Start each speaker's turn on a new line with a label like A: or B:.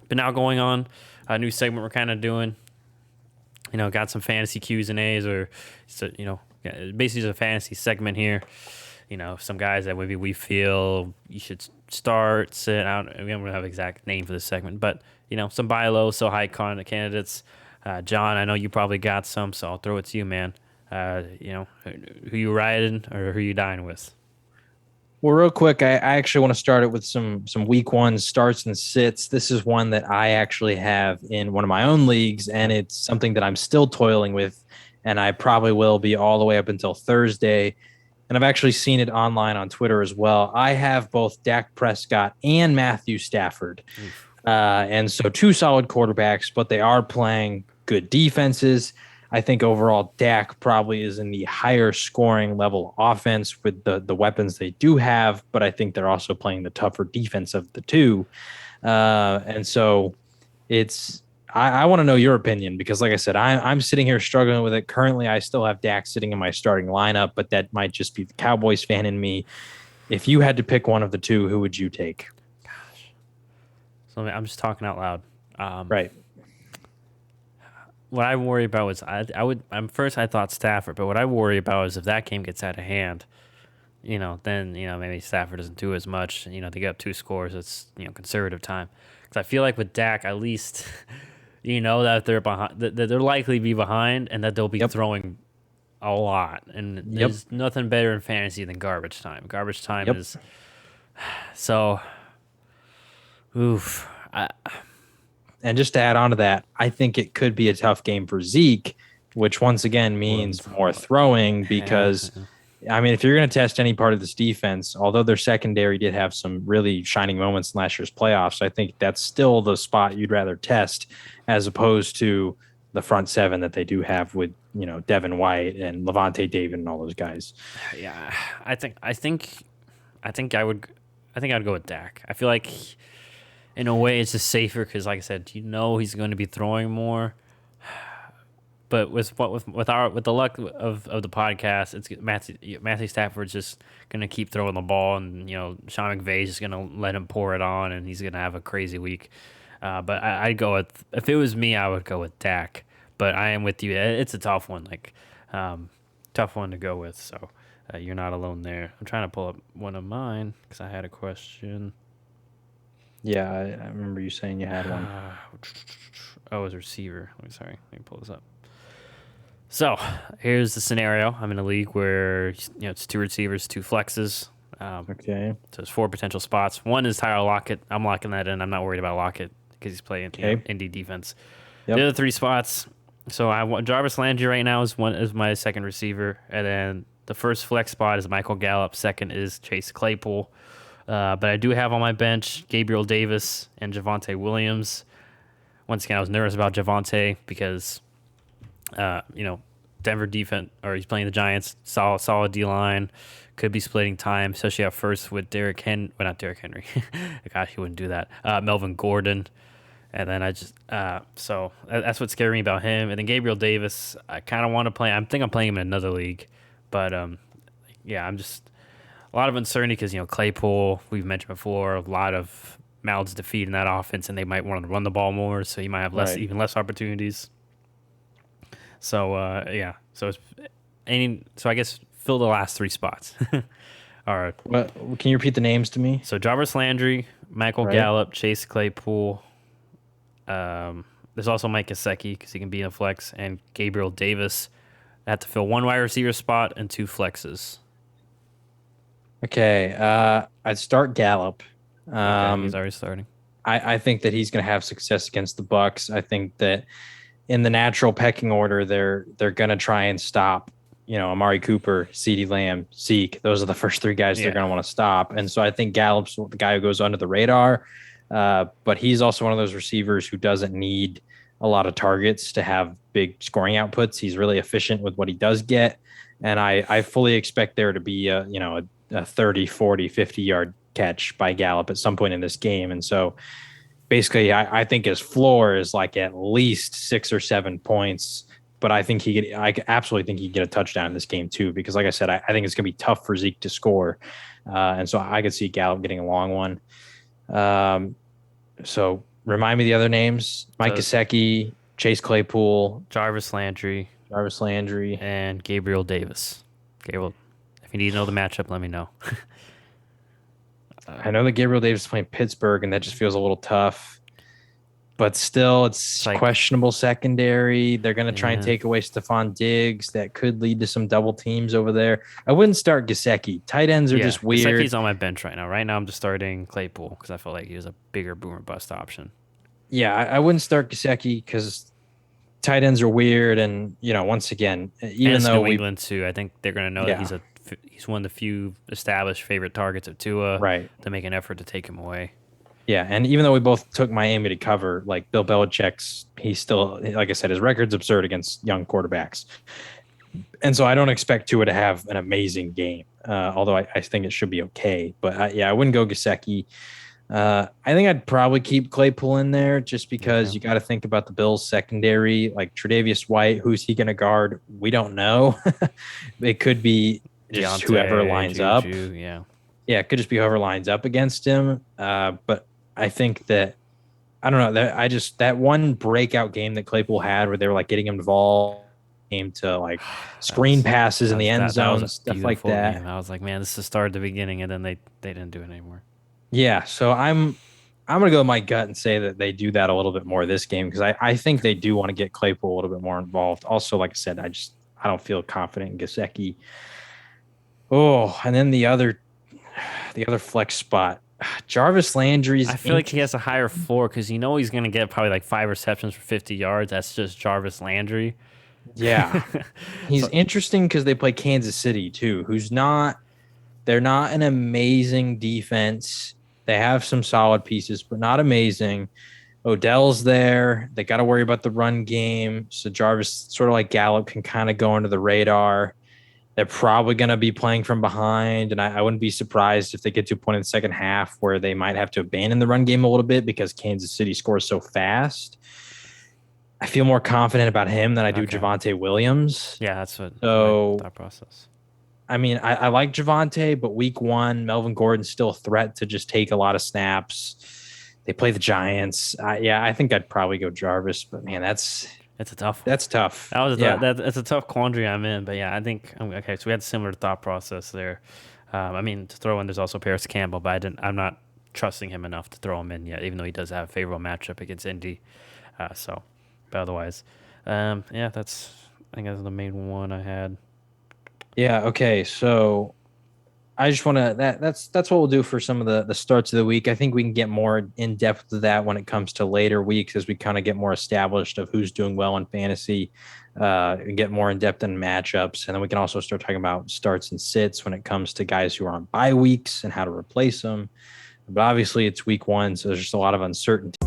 A: been now going on a new segment we're kind of doing. Got some fantasy Q's and A's, or so basically it's a fantasy segment here. Some guys that maybe we feel you should start, sit out. We don't have an exact name for this segment, but some buy low, sell high candidates. John, I know you probably got some, so I'll throw it to you, man. Who you riding or who you dying with?
B: Well, real quick, I actually want to start it with some week one starts and sits. This is one that I actually have in one of my own leagues, and it's something that I'm still toiling with, and I probably will be all the way up until Thursday. And I've actually seen it online on Twitter as well. I have both Dak Prescott and Matthew Stafford. And so two solid quarterbacks, but they are playing good defenses. I think overall Dak probably is in the higher scoring level offense with the weapons they do have, but I think they're also playing the tougher defense of the two. And so it's I want to know your opinion because, like I said, I'm sitting here struggling with it. Currently, I still have Dak sitting in my starting lineup, but that might just be the Cowboys fan in me. If you had to pick one of the two, who would you take?
A: So I'm just talking out loud.
B: Right.
A: What I worry about is first I thought Stafford, but what I worry about is if that game gets out of hand, then maybe Stafford doesn't do as much. They get up 2 scores. It's conservative time because I feel like with Dak at least, that they're behind, that they're likely to be behind, and that they'll be throwing a lot. And there's nothing better in fantasy than garbage time. Garbage time is so. Oof.
B: And just to add on to that, I think it could be a tough game for Zeke, which once again means more throwing because, I mean, if you're going to test any part of this defense, although their secondary did have some really shining moments in last year's playoffs, I think that's still the spot you'd rather test as opposed to the front seven that they do have with, Devin White and Levante David and all those guys.
A: Yeah, I'd go with Dak. I feel like in a way it's just safer because, like I said, he's going to be throwing more. But with the luck of the podcast, it's Matthew Stafford's just going to keep throwing the ball, and Sean McVay's just going to let him pour it on, and he's going to have a crazy week. But I'd go with, if it was me, I would go with Dak. But I am with you. It's a tough one, tough one to go with. So you're not alone there. I'm trying to pull up one of mine because I had a question.
B: Yeah, I remember you saying you had one.
A: It was receiver. Sorry, let me pull this up. So here's the scenario. I'm in a league where it's 2 receivers, 2 flexes.
B: Okay.
A: So there's 4 potential spots. One is Tyler Lockett. I'm locking that in. I'm not worried about Lockett because he's playing indie defense. Yep. The other 3 spots. So I want Jarvis Landry right now is my second receiver, and then the first flex spot is Michael Gallup. Second is Chase Claypool. But I do have on my bench Gabriel Davis and Javonte Williams. Once again, I was nervous about Javonte because, Denver defense, or he's playing the Giants, solid D-line, could be splitting time, especially at first with not Derrick Henry. Gosh, he wouldn't do that. Melvin Gordon. And then so that's what scared me about him. And then Gabriel Davis, I kind of want to play. I think I'm playing him in another league. But, I'm just a lot of uncertainty because, Claypool, we've mentioned before, a lot of mouths to feed in that offense, and they might want to run the ball more, so you might have even less opportunities. So, So I guess fill the last 3 spots. All right.
B: Well, can you repeat the names to me?
A: So Jarvis Landry, Michael Gallup, Chase Claypool. There's also Mike Gesicki because he can be in a flex, and Gabriel Davis. I have to fill 1 wide receiver spot and 2 flexes.
B: Okay, I'd start Gallup.
A: He's already starting.
B: I think that he's going to have success against the Bucks. I think that in the natural pecking order, they're going to try and stop, Amari Cooper, CeeDee Lamb, Zeke. Those are the first 3 guys they're going to want to stop. And so I think Gallup's the guy who goes under the radar. But he's also one of those receivers who doesn't need a lot of targets to have big scoring outputs. He's really efficient with what he does get. And I fully expect there to be a 30, 40, 50-yard catch by Gallup at some point in this game. And so basically I think his floor is like at least 6 or 7 points, but I absolutely think he could get a touchdown in this game too, because like I said, I think it's going to be tough for Zeke to score. And so I could see Gallup getting a long one. So Remind me the other names: Mike
A: So
B: Gesicki, Chase Claypool,
A: Jarvis Landry
B: Jarvis Landry.
A: and Gabriel Davis. Gabriel, if you need to know the matchup, let me know.
B: I know that Gabriel Davis is playing Pittsburgh, and that just feels a little tough. But still,
A: It's
B: it's
A: like,
B: questionable secondary. They're going to try and
A: yeah,
B: take away Stephon Diggs. That could lead to some double teams over there. I wouldn't start Gesicki. Tight ends are
A: yeah.
B: just weird.
A: Gesicki's on my bench right now. Right now, I'm just starting Claypool because I feel like he was a bigger boomer bust option.
B: Yeah, I wouldn't start Gesicki because tight ends are weird. And, once again,
A: And
B: even
A: it's
B: though
A: New
B: we,
A: England too. I think they're gonna know that
B: yeah,
A: he's one of the few established favorite targets of Tua
B: right.
A: to make an effort to take him away.
B: Yeah, and even though we both took Miami to cover, like Bill Belichick's, he's still, like I said, his record's absurd against young quarterbacks, and so I don't expect Tua to have an amazing game. Although I think it should be okay, but yeah, I wouldn't go Gesicki. I think I'd probably keep Claypool in there just because
A: Okay.
B: you got to think about the Bills secondary, like Tre'Davious White. Who's he going to guard? We don't know. It could be just whoever
A: Deontay,
B: lines up.
A: Juju, yeah.
B: Yeah, it could just be whoever lines up against him. But I think that I don't know that that one breakout game that Claypool had where they were like getting him involved, came to like
A: That
B: screen
A: was
B: passes in the end
A: that was
B: zone,
A: a
B: stuff like
A: beautiful
B: that.
A: game. I was like, man, this is the start at the beginning, and then they didn't do it anymore.
B: Yeah, so I'm gonna go with my gut and say that they do that a little bit more this game because I think they do want to get Claypool a little bit more involved. Also, like I said, I don't feel confident in Gasecki. Oh, and then the other flex spot, Jarvis Landry's
A: I feel like he has a
B: interesting.
A: higher floor because he's going to get probably like 5 receptions for 50 yards. That's just Jarvis Landry.
B: Yeah, he's
A: So
B: interesting because they play Kansas City too, who's not they're not an amazing defense. They have some solid pieces, but not amazing. Odell's there. They got to worry about the run game. So Jarvis, sort of like Gallup, can kind of go under the radar. They're probably going to be playing from behind. And I wouldn't be surprised if they get to a point in the second half where they might have to abandon the run game a little bit because Kansas City scores so fast. I feel more confident about him than I do
A: okay,
B: Javante Williams.
A: yeah, that's what my
B: So,
A: thought process.
B: I mean, I like Javante, but week one, Melvin Gordon's still a threat to just take a lot of snaps. They play the Giants. Yeah, I think I'd probably go Jarvis, but man,
A: It's a tough one.
B: that's tough.
A: That was
B: Yeah.
A: that's a tough quandary I'm in, but yeah, I think okay. So we had a similar thought process there. I mean, to throw in, there's also Paris Campbell, but I'm not trusting him enough to throw him in yet, even though he does have a favorable matchup against Indy. But otherwise, yeah, I think that's the main one I had.
B: Yeah. Okay. So I just want to that's what we'll do for some of the starts of the week. I think we can get more in depth to that when it comes to later weeks as we kind of get more established of who's doing well in fantasy, and get more in depth in matchups, and then we can also start talking about starts and sits when it comes to guys who are on bye weeks and how to replace them. But obviously, it's week one, so there's just a lot of uncertainty.